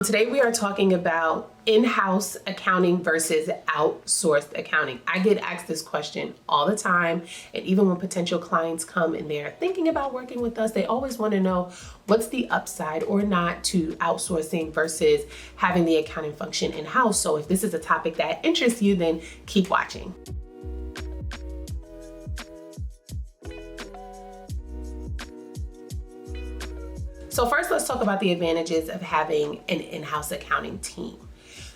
Today we are talking about in-house accounting versus outsourced accounting. I get asked this question all the time, and even when potential clients come and they're thinking about working with us, they always want to know what's the upside or not to outsourcing versus having the accounting function in-house. So if this is a topic that interests you, then keep watching. So first, let's talk about the advantages of having an in-house accounting team.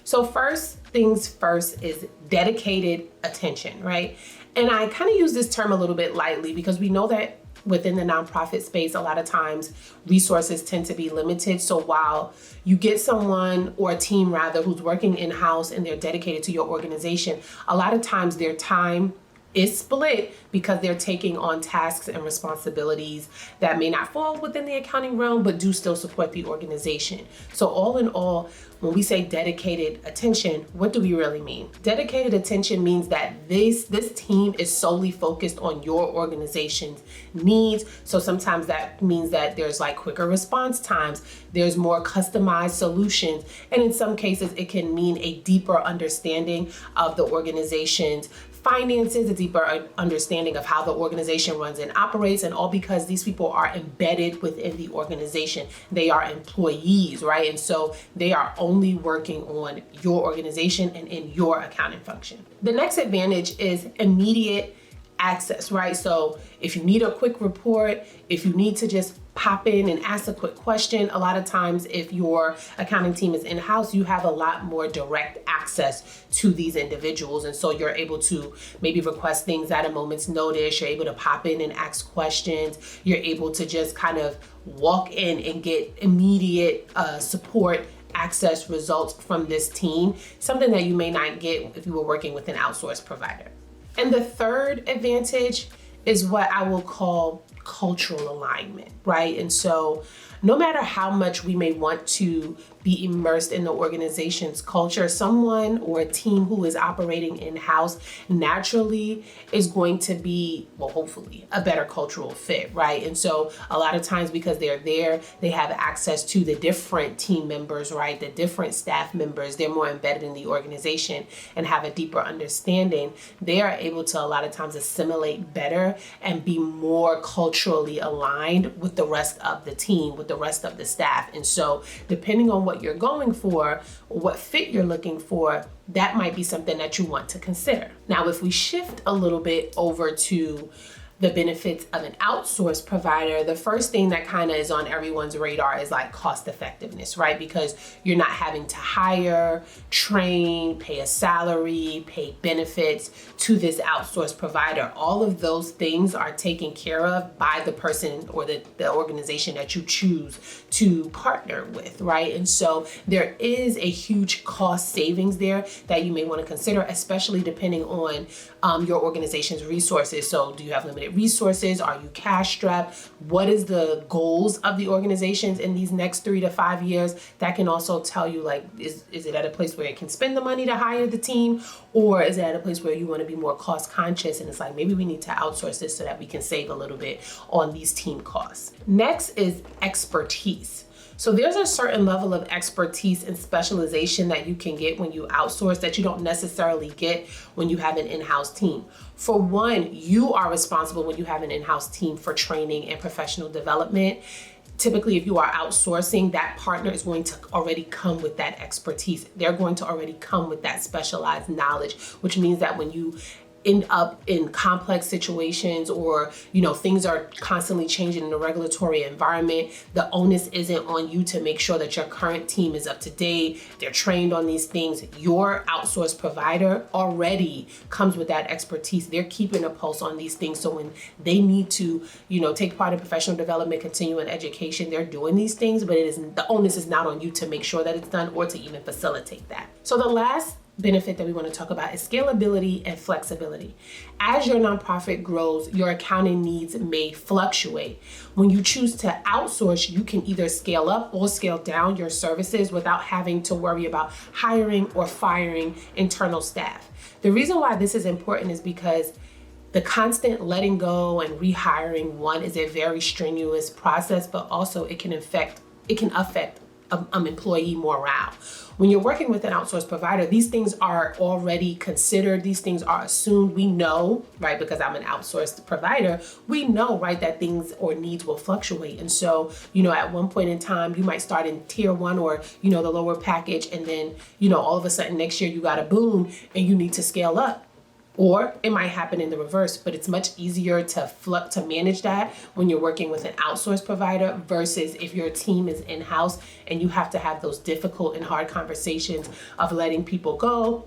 So first things first is dedicated attention, right? And I kind of use this term a little bit lightly because we know that within the nonprofit space, a lot of times resources tend to be limited. So while you get someone or a team rather who's working in-house and they're dedicated to your organization, a lot of times their time is split because they're taking on tasks and responsibilities that may not fall within the accounting realm, but do still support the organization. So all in all, when we say dedicated attention, what do we really mean? Dedicated attention means that this team is solely focused on your organization's needs. So sometimes that means that there's like quicker response times, there's more customized solutions, and in some cases it can mean a deeper understanding of the organization's finances, a deeper understanding of how the organization runs and operates, and all because these people are embedded within the organization. They are employees, right? And so they are only working on your organization and in your accounting function. The next advantage is immediate access, right? So if you need a quick report, if you need to just pop in and ask a quick question, a lot of times if your accounting team is in-house, you have a lot more direct access to these individuals. And so you're able to maybe request things at a moment's notice. You're able to pop in and ask questions. You're able to just kind of walk in and get immediate support, access, results from this team, something that you may not get if you were working with an outsourced provider. And the third advantage is what I will call cultural alignment, right? And so no matter how much we may want to be immersed in the organization's culture, someone or a team who is operating in-house naturally is going to be, well, hopefully, a better cultural fit, right? And so a lot of times because they're there, they have access to the different team members, right? The different staff members, they're more embedded in the organization and have a deeper understanding. They are able to a lot of times assimilate better and be more culturally aligned with the rest of the team, with the rest of the staff. And so depending on what you're going for, what fit you're looking for, that might be something that you want to consider. Now, if we shift a little bit over to the benefits of an outsourced provider, the first thing that kind of is on everyone's radar is like cost effectiveness, right? Because you're not having to hire, train, pay a salary, pay benefits to this outsourced provider. All of those things are taken care of by the person or the organization that you choose to partner with, right? And so there is a huge cost savings there that you may want to consider, especially depending on your organization's resources. So do you have limited resources? Are you cash strapped? What is the goals of the organizations in these next 3 to 5 years? That can also tell you, like, is it at a place where it can spend the money to hire the team, or is it at a place where you want to be more cost conscious and it's like, maybe we need to outsource this so that we can save a little bit on these team costs. Next is expertise. So there's a certain level of expertise and specialization that you can get when you outsource that you don't necessarily get when you have an in-house team. For one, you are responsible when you have an in-house team for training and professional development. Typically, if you are outsourcing, that partner is going to already come with that expertise. They're going to already come with that specialized knowledge, which means that when you end up in complex situations or, things are constantly changing in the regulatory environment, the onus isn't on you to make sure that your current team is up to date, they're trained on these things. Your outsourced provider already comes with that expertise. They're keeping a pulse on these things. So when they need to, take part in professional development, continuing education, they're doing these things, but the onus is not on you to make sure that it's done or to even facilitate that. So the last benefit that we want to talk about is scalability and flexibility. As your nonprofit grows, your accounting needs may fluctuate. When you choose to outsource, you can either scale up or scale down your services without having to worry about hiring or firing internal staff. The reason why this is important is because the constant letting go and rehiring, one, is a very strenuous process, but also it can affect employee morale. When you're working with an outsourced provider, these things are already considered. These things are assumed. We know, right, because I'm an outsourced provider, we know, right, that things or needs will fluctuate. And so, at one point in time, you might start in tier 1 or, the lower package. And then, all of a sudden next year you got a boom and you need to scale up. Or it might happen in the reverse, but it's much easier to manage that when you're working with an outsourced provider versus if your team is in-house and you have to have those difficult and hard conversations of letting people go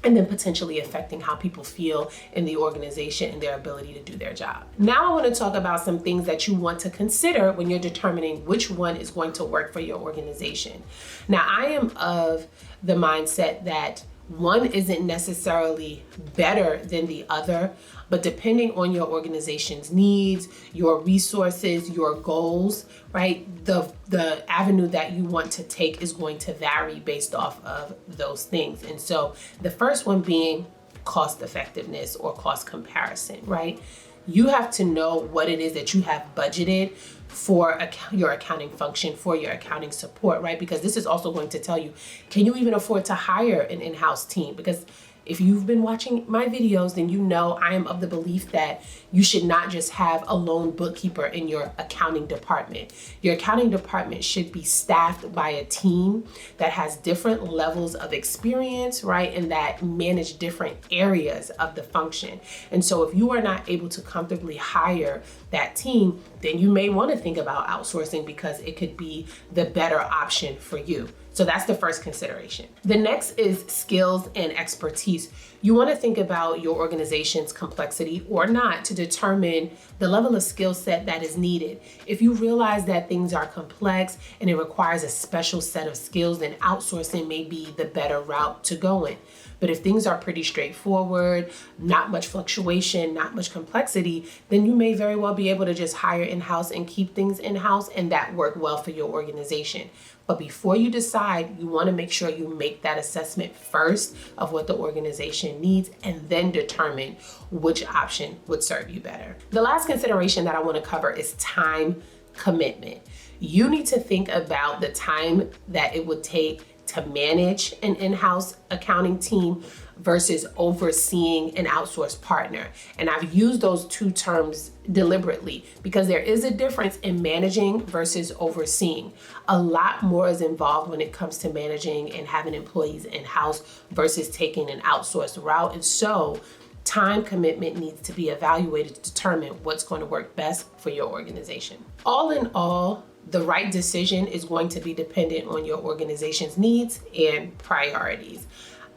and then potentially affecting how people feel in the organization and their ability to do their job. Now I want to talk about some things that you want to consider when you're determining which one is going to work for your organization. Now, I am of the mindset that one isn't necessarily better than the other, but depending on your organization's needs, your resources, your goals, right? The avenue that you want to take is going to vary based off of those things. And so the first one being cost effectiveness or cost comparison, right? You have to know what it is that you have budgeted for your accounting function, for your accounting support, right? Because this is also going to tell you, can you even afford to hire an in-house team? Because if you've been watching my videos, then you know I am of the belief that you should not just have a lone bookkeeper in your accounting department. Your accounting department should be staffed by a team that has different levels of experience, right? And that manage different areas of the function. And so if you are not able to comfortably hire that team, then you may want to think about outsourcing because it could be the better option for you. So that's the first consideration. The next is skills and expertise. You want to think about your organization's complexity or not to determine the level of skill set that is needed. If you realize that things are complex and it requires a special set of skills, then outsourcing may be the better route to go in. But if things are pretty straightforward, not much fluctuation, not much complexity, then you may very well be able to just hire in-house and keep things in-house and that work well for your organization. But before you decide, you want to make sure you make that assessment first of what the organization needs and then determine which option would serve you better. The last consideration that I want to cover is time commitment. You need to think about the time that it would take to manage an in-house accounting team versus overseeing an outsourced partner. And I've used those two terms deliberately because there is a difference in managing versus overseeing. A lot more is involved when it comes to managing and having employees in-house versus taking an outsourced route. And so time commitment needs to be evaluated to determine what's going to work best for your organization. All in all, the right decision is going to be dependent on your organization's needs and priorities.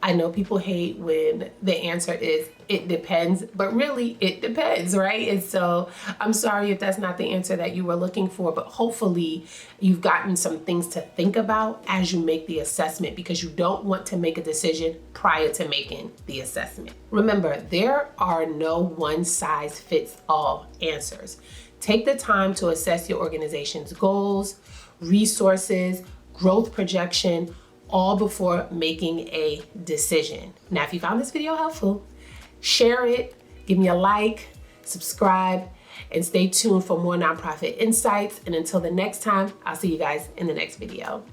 I know people hate when the answer is it depends, but really it depends, right? And so I'm sorry if that's not the answer that you were looking for, but hopefully you've gotten some things to think about as you make the assessment because you don't want to make a decision prior to making the assessment. Remember, there are no one-size-fits-all answers. Take the time to assess your organization's goals, resources, growth projection, all before making a decision. Now, if you found this video helpful, share it, give me a like, subscribe, and stay tuned for more nonprofit insights. And until the next time, I'll see you guys in the next video.